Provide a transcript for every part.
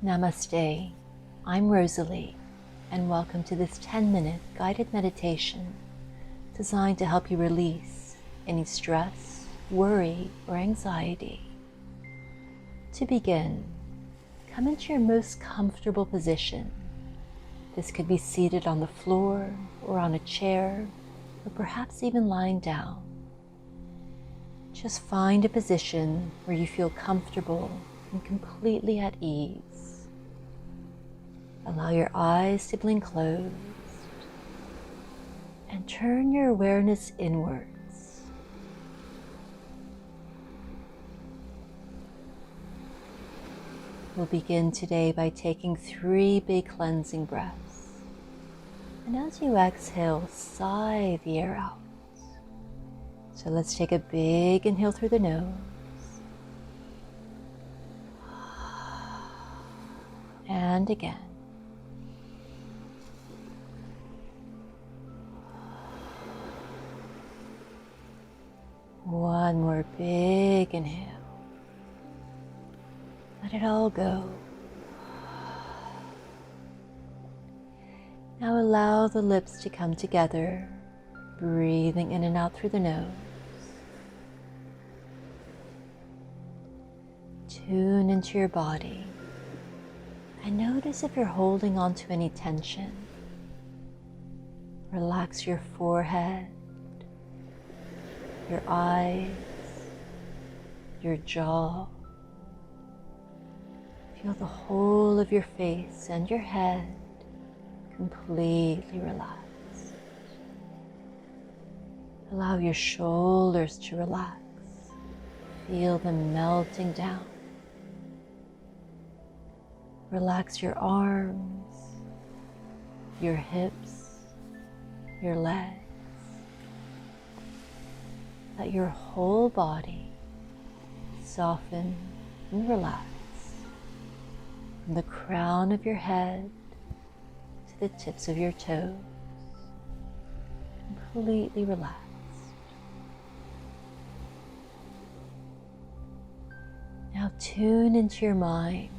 Namaste, I'm Rosalie, and welcome to this 10-minute guided meditation designed to help you release any stress, worry, or anxiety. To begin, come into your most comfortable position. This could be seated on the floor or on a chair, or perhaps even lying down. Just find a position where you feel comfortable and completely at ease. Allow your eyes to blink closed and turn your awareness inwards. We'll begin today by taking 3 big cleansing breaths. And as you exhale, sigh the air out. So let's take a big inhale through the nose. And again. One more big inhale. Let it all go. Now allow the lips to come together, breathing in and out through the nose. Tune into your body and notice if you're holding on to any tension. Relax your forehead, your eyes, your jaw. Feel the whole of your face and your head completely relaxed. Allow your shoulders to relax. Feel them melting down. Relax your arms, your hips, your legs. Let your whole body soften and relax from the crown of your head to the tips of your toes. Completely relaxed. Now tune into your mind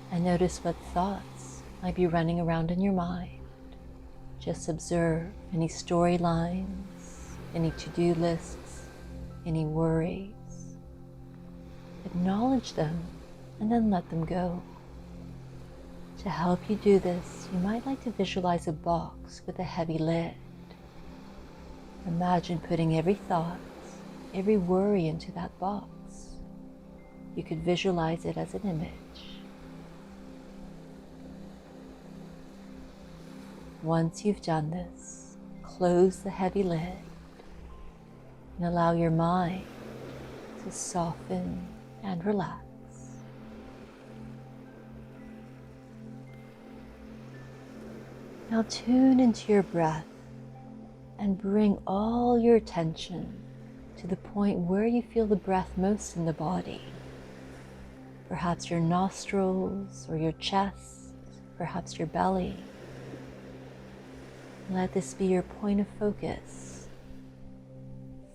and notice what thoughts might be running around in your mind. Just observe any storylines, any to-do lists, any worries. Acknowledge them and then let them go. To help you do this, you might like to visualize a box with a heavy lid. Imagine putting every thought, every worry into that box. You could visualize it as an image. Once you've done this, close the heavy lid and allow your mind to soften and relax. Now tune into your breath and bring all your attention to the point where you feel the breath most in the body. Perhaps your nostrils or your chest, perhaps your belly. Let this be your point of focus.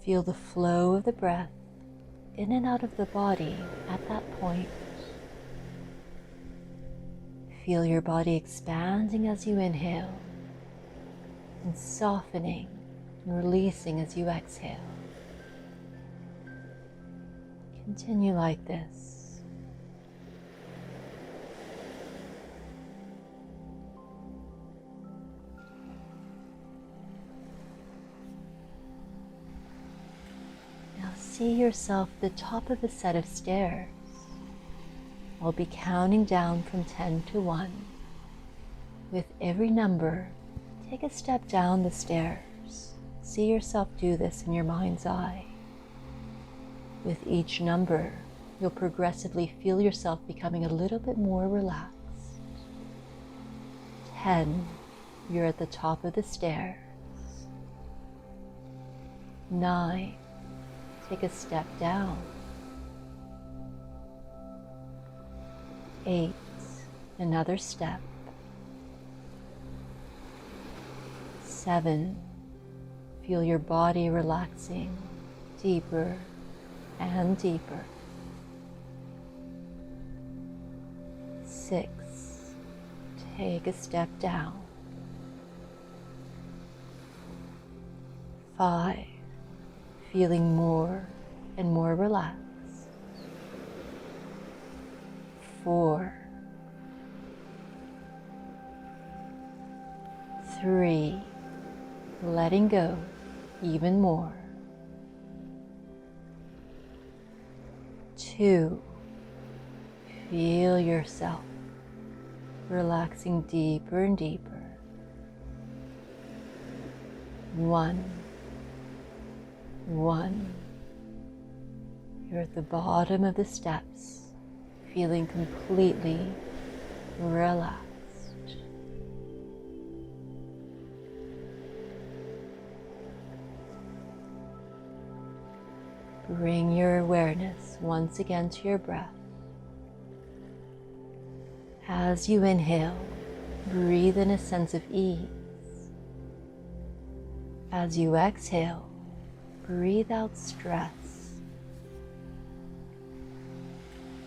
Feel the flow of the breath in and out of the body at that point. Feel your body expanding as you inhale and softening and releasing as you exhale. Continue like this. See yourself at the top of a set of stairs. I'll be counting down from 10 to 1. With every number, take a step down the stairs. See yourself do this in your mind's eye. With each number, you'll progressively feel yourself becoming a little bit more relaxed. 10, you're at the top of the stairs. 9, take a step down. 8, another step. 7, feel your body relaxing deeper and deeper. 6, take a step down. 5, feeling more and more relaxed. 4, 3, letting go even more. 2, feel yourself relaxing deeper and deeper. 1, you're at the bottom of the steps, feeling completely relaxed. Bring your awareness once again to your breath. As you inhale, breathe in a sense of ease. As you exhale, breathe out stress.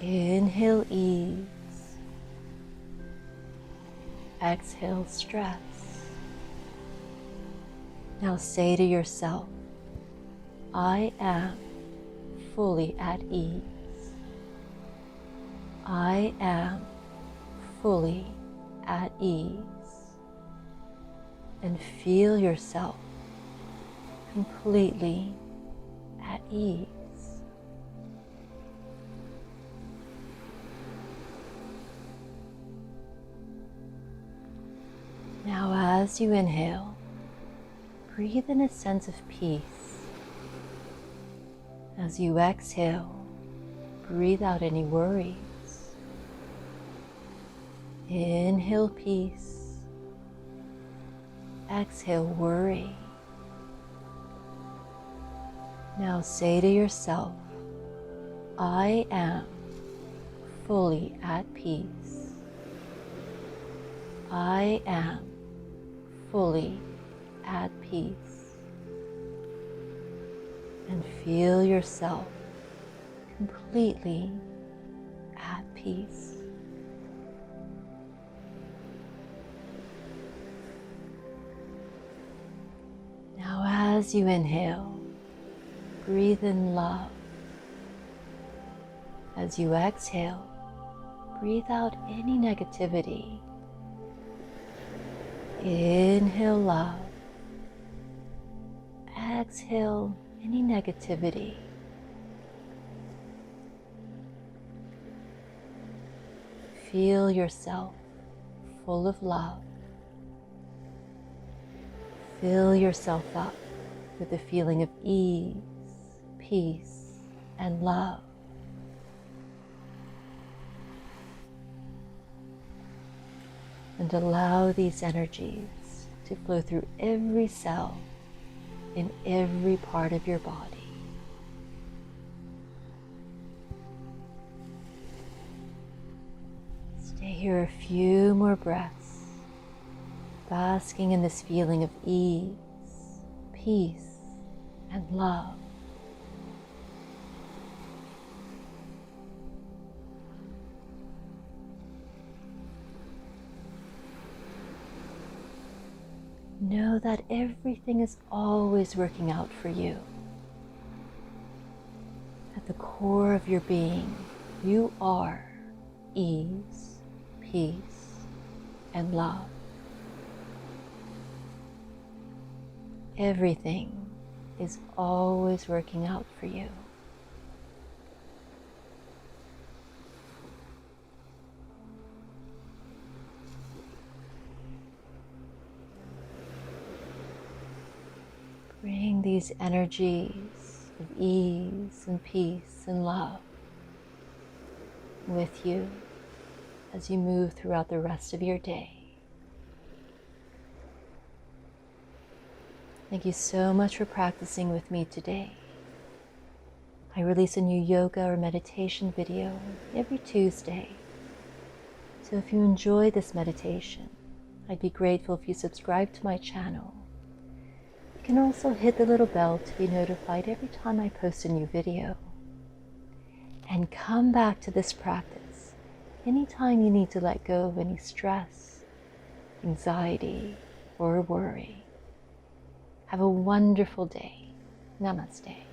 Inhale ease. Exhale stress. Now say to yourself, I am fully at ease. I am fully at ease. And feel yourself completely at ease. Now as you inhale, breathe in a sense of peace. As you exhale, breathe out any worries. Inhale peace. Exhale worry. Now say to yourself, I am fully at peace. I am fully at peace. And feel yourself completely at peace. Now as you inhale, breathe in love. As you exhale, breathe out any negativity. Inhale love. Exhale any negativity. Feel yourself full of love. Fill yourself up with a feeling of ease, peace, and love. And allow these energies to flow through every cell in every part of your body. Stay here a few more breaths, basking in this feeling of ease, peace, and love. Know that everything is always working out for you. At the core of your being, you are ease, peace, and love. Everything is always working out for you. Bring these energies of ease and peace and love with you as you move throughout the rest of your day. Thank you so much for practicing with me today. I release a new yoga or meditation video every Tuesday. So if you enjoy this meditation, I'd be grateful if you subscribe to my channel. You can also hit the little bell to be notified every time I post a new video. And come back to this practice anytime you need to let go of any stress, anxiety, or worry. Have a wonderful day. Namaste.